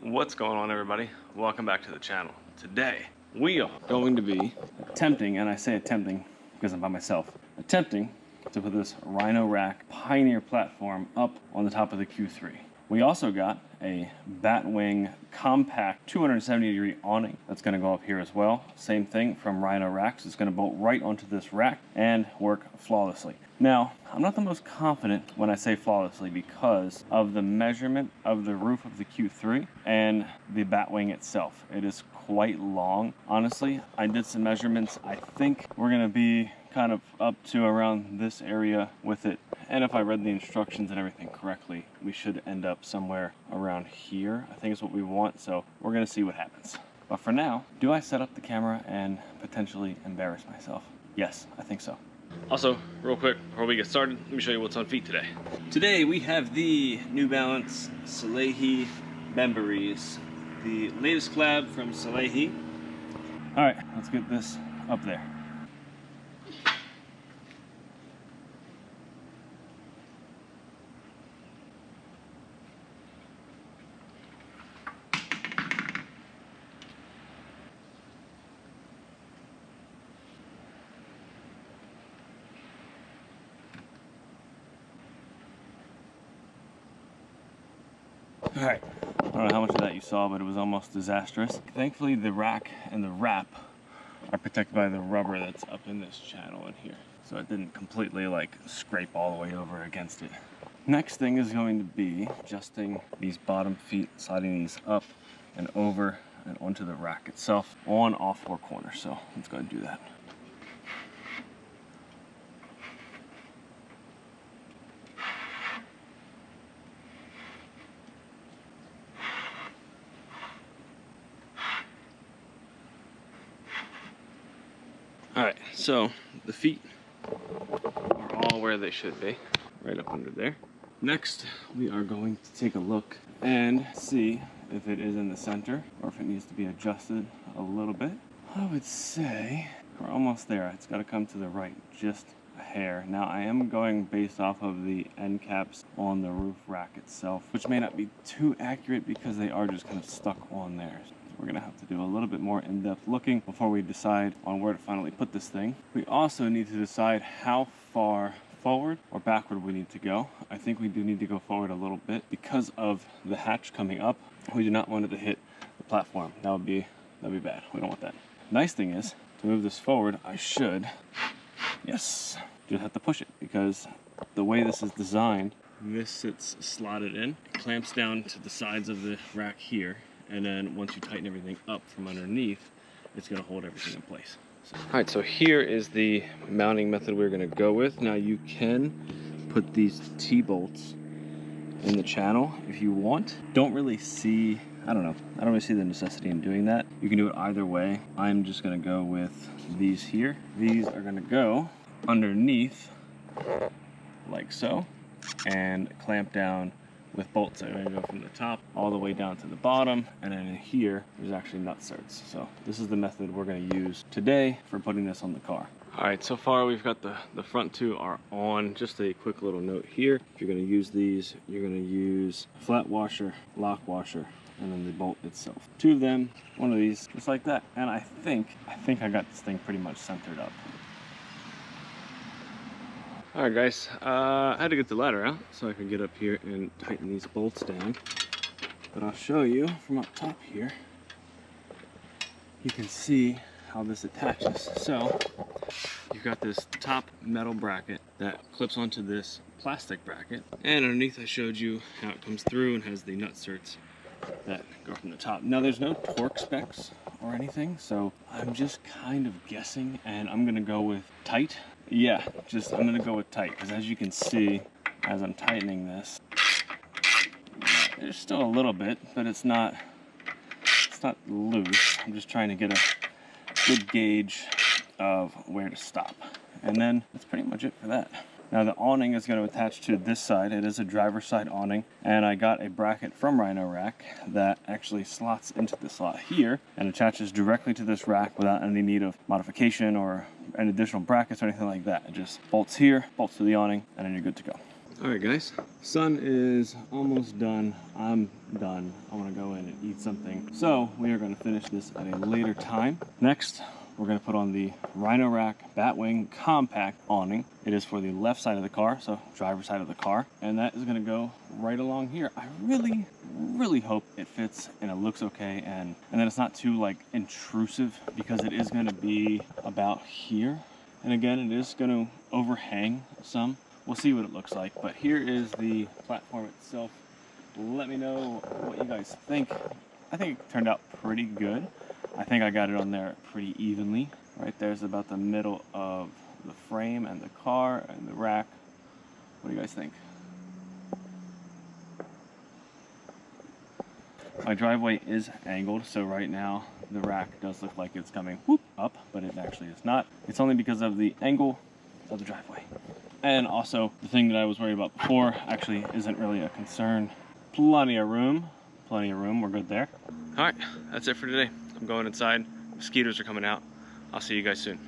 What's going on, everybody? Welcome back to the channel. Today we are going to be attempting, and I say attempting because I'm by myself, attempting to put this Rhino Rack Pioneer platform up on the top of the Q3. We also got a Batwing compact 270-degree awning that's going to go up here as well. Same thing from Rhino Racks. It's going to bolt right onto this rack and work flawlessly. Now, I'm not the most confident when I say flawlessly because of the measurement of the roof of the Q3 and the Batwing itself. It is quite long. Honestly, I did some measurements. I think we're going to be kind of up to around this area with it. And if I read the instructions and everything correctly, we should end up somewhere around here. I think it's what we want, so we're gonna see what happens. But for now, do I set up the camera and potentially embarrass myself? Yes, I think so. Also, real quick, before we get started, let me show you what's on feet today. Today we have the New Balance Salehi Bemburies, the latest collab from Salehi. All right, let's get this up there. All right, I don't know how much of that you saw, but it was almost disastrous. Thankfully, the rack and the wrap are protected by the rubber that's up in this channel in here. So it didn't completely like scrape all the way over against it. Next thing is going to be adjusting these bottom feet, sliding these up and over and onto the rack itself on all four corners. So let's go ahead and do that. Alright, so the feet are all where they should be, right up under there. Next, we are going to take a look and see if it is in the center or if it needs to be adjusted a little bit. I would say we're almost there. It's got to come to the right, just a hair. Now, I am going based off of the end caps on the roof rack itself, which may not be too accurate because they are just kind of stuck on there. We're gonna have to do a little bit more in-depth looking before we decide on where to finally put this thing. We also need to decide how far forward or backward we need to go. I think we do need to go forward a little bit because of the hatch coming up. We do not want it to hit the platform. That'd be bad. We don't want that. Nice thing is, to move this forward, I should, yes, just have to push it because the way this is designed, this sits slotted in, clamps down to the sides of the rack here. And then once you tighten everything up from underneath, it's gonna hold everything in place. All right, so here is the mounting method we're gonna go with. Now you can put these T-bolts in the channel if you want. Don't really see, I don't really see the necessity in doing that. You can do it either way. I'm just gonna go with these here. These are gonna go underneath like so and clamp down with bolts that are going to go from the top all the way down to the bottom, and then in here there's actually nut certs. So this is the method we're going to use today for putting this on the car. All right, so far we've got the front two are on. Just a quick little note here: if you're going to use these, you're going to use a flat washer, lock washer, and then the bolt itself. Two of them, one of these, just like that. And I think I got this thing pretty much centered up. Alright guys, I had to get the ladder out so I could get up here and tighten these bolts down. But I'll show you from up top here. You can see how this attaches. So, you've got this top metal bracket that clips onto this plastic bracket. And underneath I showed you how it comes through and has the nut certs that go from the top. Now there's no torque specs or anything, so I'm just kind of guessing, and I'm gonna go with tight. Yeah, I'm gonna go with tight, because as you can see, as I'm tightening this, there's still a little bit, but it's not loose. I'm just trying to get a good gauge of where to stop. And then that's pretty much it for that. Now the awning is going to attach to this side. It is a driver's side awning, and I got a bracket from Rhino Rack that actually slots into the slot here and attaches directly to this rack without any need of modification or any additional brackets or anything like that. It just bolts here, bolts to the awning, and then you're good to go. All right, guys, sun is almost done. I'm done. I want to go in and eat something. So we are going to finish this at a later time. Next, we're going to put on the Rhino Rack Batwing compact awning. It is for the left side of the car, so driver's side of the car. And that is going to go right along here. I really hope it fits and it looks okay, and then it's not too like intrusive, because it is going to be about here. And again, it is going to overhang some. We'll see what it looks like, but here is the platform itself. Let me know what you guys think. I think it turned out pretty good. I think I got it on there pretty evenly. Right there's about the middle of the frame and the car and the rack. What do you guys think? My driveway is angled, so right now the rack does look like it's coming whoop up, but it actually is not. It's only because of the angle of the driveway. And also, the thing that I was worried about before actually isn't really a concern. Plenty of room, we're good there. All right, that's it for today. I'm going inside, mosquitoes are coming out. I'll see you guys soon.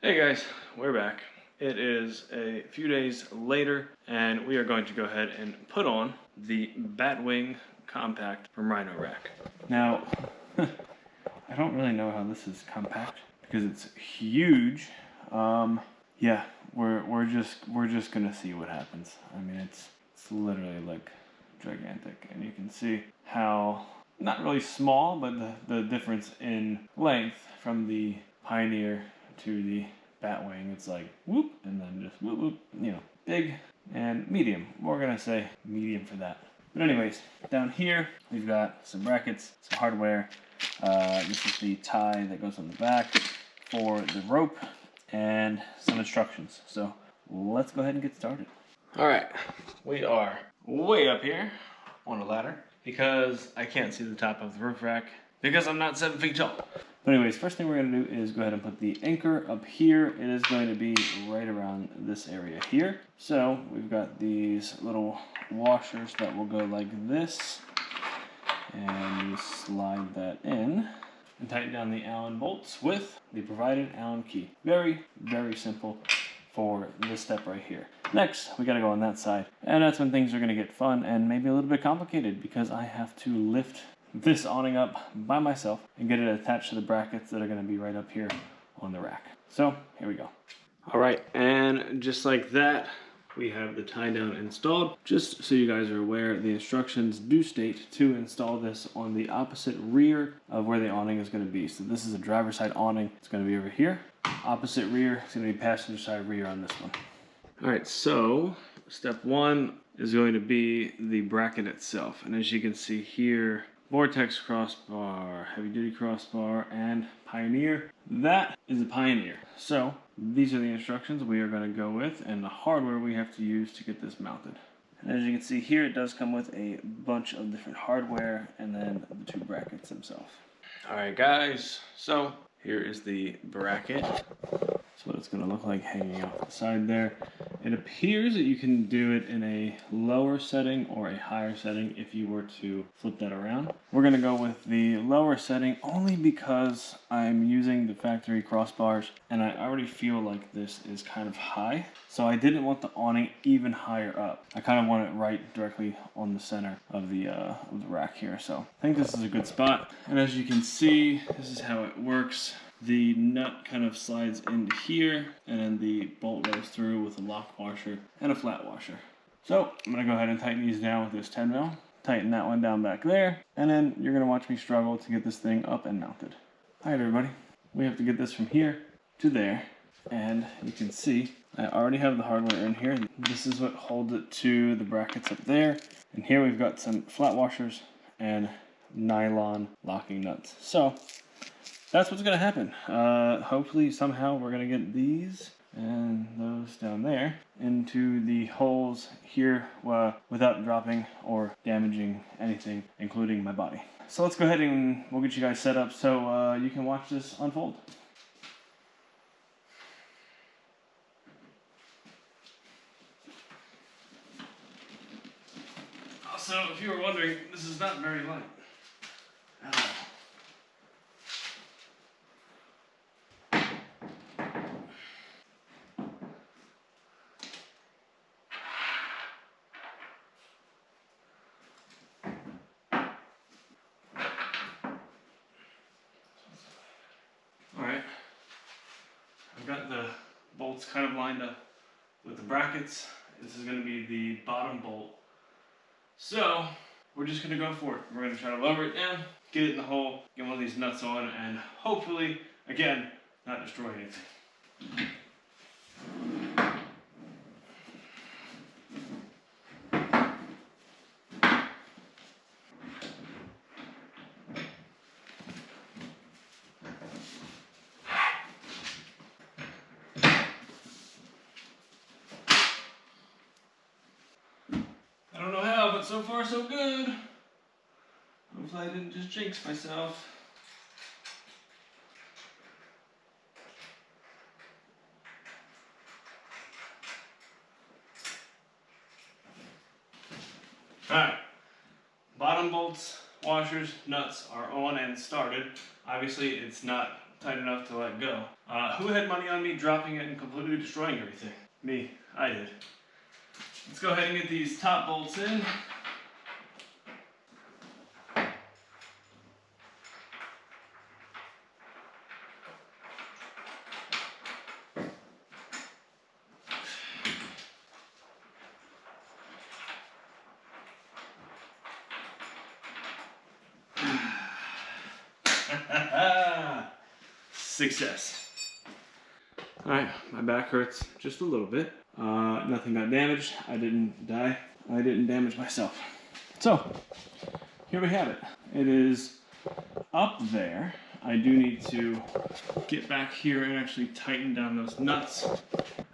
Hey guys, we're back. It is a few days later, and we are going to go ahead and put on the Batwing compact from Rhino Rack. Now, I don't really know how this is compact, because it's huge. Yeah, we're just gonna see what happens. I mean, it's literally like gigantic, and you can see how not really small, but the difference in length from the Pioneer to the Batwing. It's like whoop, and then just whoop whoop. You know, big and medium. We're gonna say medium for that. But anyways, down here we've got some brackets, some hardware. This is the tie that goes on the back for the rope, and some instructions. So let's go ahead and get started. All right, we are way up here on a ladder because I can't see the top of the roof rack because I'm not 7 feet tall. But anyways, first thing we're gonna do is go ahead and put the anchor up here. It is going to be right around this area here. So we've got these little washers that will go like this, and you slide that in and tighten down the Allen bolts with the provided Allen key. Very simple for this step right here. Next, we gotta go on that side, and that's when things are gonna get fun and maybe a little bit complicated, because I have to lift this awning up by myself and get it attached to the brackets that are gonna be right up here on the rack. So here we go. All right, and just like that, we have the tie down installed. Just so you guys are aware, the instructions do state to install this on the opposite rear of where the awning is going to be. So this is a driver's side awning. It's going to be over here. Opposite rear, it's going to be passenger side rear on this one. All right, so step one is going to be the bracket itself. And as you can see here, Vortex crossbar, heavy duty crossbar, and Pioneer. That is a Pioneer. So these are the instructions we are going to go with, and the hardware we have to use to get this mounted. And as you can see here, it does come with a bunch of different hardware and then the two brackets themselves. All right, guys, so here is the bracket. That's what it's going to look like hanging off the side there. It appears that you can do it in a lower setting or a higher setting if you were to flip that around. We're going to go with the lower setting only because I'm using the factory crossbars and I already feel like this is kind of high. So I didn't want the awning even higher up. I kind of want it right directly on the center of the rack here. So I think this is a good spot. And as you can see, this is how it works. The nut kind of slides into here, and then the bolt goes through with a lock washer and a flat washer. So I'm going to go ahead and tighten these down with this 10 mil. Tighten that one down back there, and then you're going to watch me struggle to get this thing up and mounted. All right, everybody. We have to get this from here to there, and you can see I already have the hardware in here. This is what holds it to the brackets up there, and here we've got some flat washers and nylon locking nuts. So that's what's going to happen. Hopefully somehow we're going to get these and those down there into the holes here without dropping or damaging anything, including my body. So let's go ahead and we'll get you guys set up so you can watch this unfold. So if you were wondering, this is not very light at all. bolts kind of lined up with the brackets. This is going to be the bottom bolt. So we're just going to go for it. We're going to try to lower it down, get it in the hole, get one of these nuts on, and hopefully, again, not destroy anything. I don't know how, but so far so good. Hopefully I didn't just jinx myself. Alright, bottom bolts, washers, nuts are on and started. Obviously it's not tight enough to let go. Who had money on me dropping it and completely destroying everything? Me, I did. Let's go ahead and get these top bolts in. Success. Alright, my back hurts just a little bit. Nothing got damaged. I didn't die. I didn't damage myself. So, here we have it. It is up there. I do need to get back here and actually tighten down those nuts.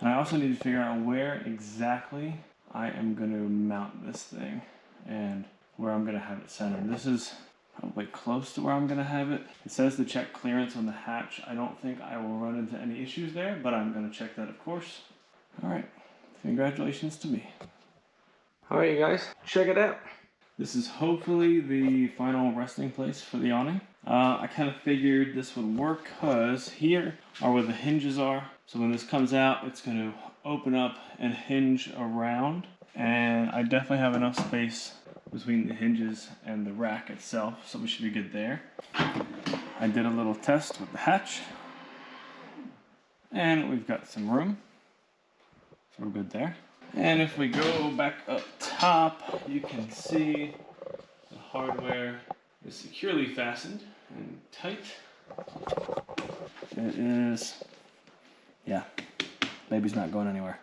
And I also need to figure out where exactly I am going to mount this thing and where I'm going to have it centered. This is probably close to where I'm going to have it. It says to check clearance on the hatch. I don't think I will run into any issues there, but I'm going to check that, of course. All right, congratulations to me. All right, you guys, check it out. This is hopefully the final resting place for the awning. I kind of figured this would work because here are where the hinges are. So when this comes out, it's going to open up and hinge around. And I definitely have enough space between the hinges and the rack itself, so we should be good there. I did a little test with the hatch, and we've got some room, so we're good there. And if we go back up top, you can see the hardware is securely fastened and tight. It is, yeah, baby's not going anywhere.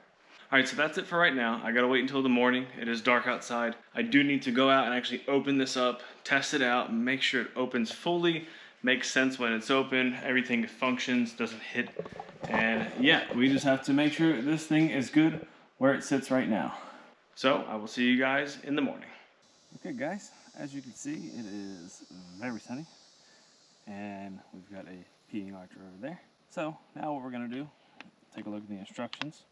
All right, so that's it for right now. I gotta wait until the morning. It is dark outside. I do need to go out and actually open this up, test it out, make sure it opens fully, makes sense when it's open, everything functions, doesn't hit. And yeah, we just have to make sure this thing is good where it sits right now. So I will see you guys in the morning. Okay guys, as you can see, it is very sunny. And we've got a peeing archer over there. So now what we're gonna do, take a look at the instructions,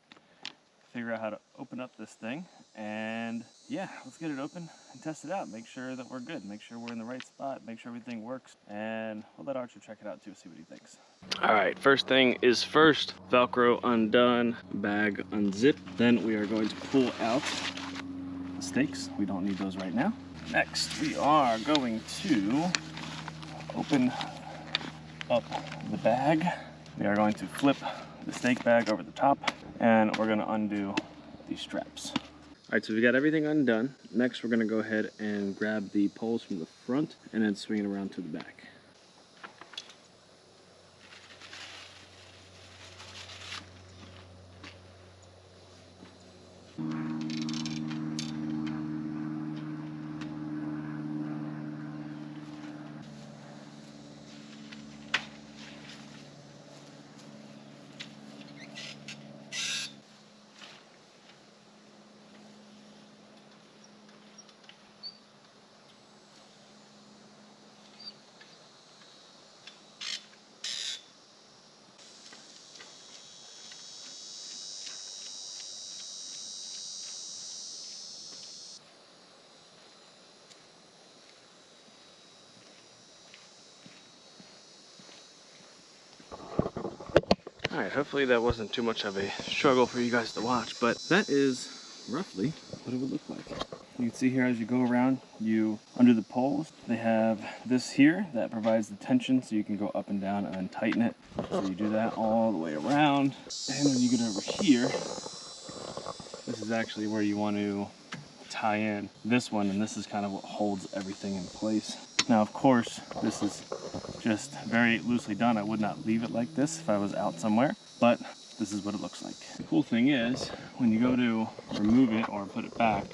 figure out how to open up this thing, and yeah, let's get it open and test it out. Make sure that we're good, make sure we're in the right spot, make sure everything works, and we'll let Archer check it out too, see what he thinks. All right, first thing is first, Velcro undone, bag unzipped. Then we are going to pull out the stakes. We don't need those right now. Next, we are going to open up the bag. We are going to flip the stake bag over the top, and we're gonna undo these straps. All right, so we got everything undone. Next, we're gonna go ahead and grab the poles from the front and then swing it around to the back. All right, hopefully that wasn't too much of a struggle for you guys to watch, but that is roughly what it would look like. You can see here as you go around, under the poles, they have this here that provides the tension so you can go up and down and tighten it. So you do that all the way around. And when you get over here, this is actually where you want to tie in this one, and this is kind of what holds everything in place. Now, of course, this is just very loosely done. I would not leave it like this if I was out somewhere, but this is what it looks like. The cool thing is, when you go to remove it or put it back,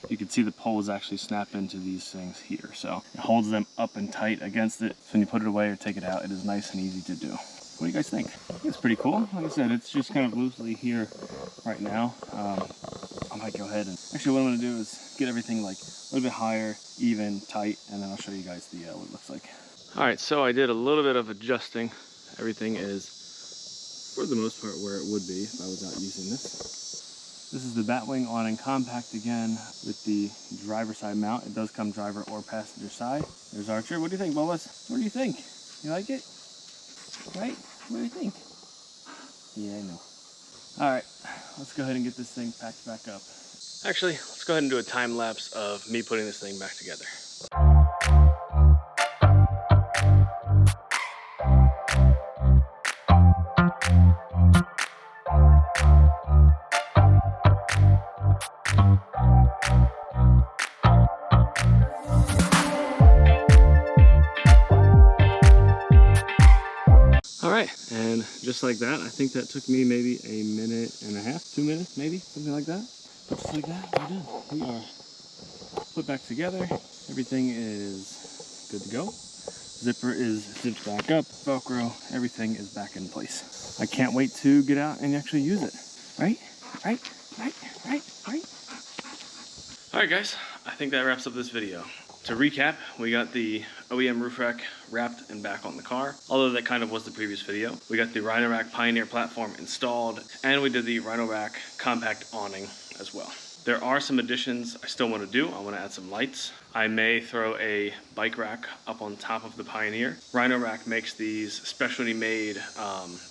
you can see the poles actually snap into these things here. So it holds them up and tight against it. So when you put it away or take it out, it is nice and easy to do. What do you guys think? I think it's pretty cool. Like I said, it's just kind of loosely here right now. I might go ahead and, actually what I'm gonna do is get everything like a little bit higher, even, tight, and then I'll show you guys the what it looks like. All right, so I did a little bit of adjusting. Everything is, for the most part, where it would be if I was out using this. This is the Batwing Awning Compact again with the driver side mount. It does come driver or passenger side. There's Archer. What do you think, Bolas? What do you think? You like it? Right? What do you think? Yeah, I know. All right, let's go ahead and get this thing packed back up. Actually, let's go ahead and do a time lapse of me putting this thing back together. All right, and just like that, I think that took me maybe a minute and a half, 2 minutes maybe, something like that. But just like that, we're done. We are put back together. Everything is good to go. Zipper is zipped back up, Velcro, everything is back in place. I can't wait to get out and actually use it. Right? Right? All right, guys, I think that wraps up this video. To recap, we got the OEM roof rack wrapped and back on the car, although that kind of was the previous video. We got the Rhino Rack Pioneer platform installed, and we did the Rhino Rack compact awning as well. There are some additions I still want to do. I want to add some lights. I may throw a bike rack up on top of the Pioneer. Rhino Rack makes these specially made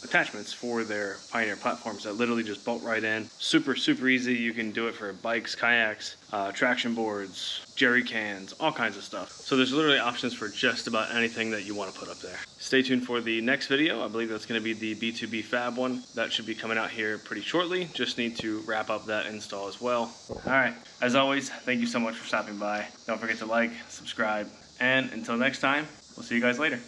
attachments for their Pioneer platforms that literally just bolt right in. Super, super easy. You can do it for bikes, kayaks, traction boards, jerry cans, all kinds of stuff. So there's literally options for just about anything that you want to put up there. Stay tuned for the next video. I believe that's going to be the B2B Fab one. That should be coming out here pretty shortly. Just need to wrap up that install as well. All right, as always, thank you so much for stopping by. Don't forget to like, subscribe, and until next time, we'll see you guys later.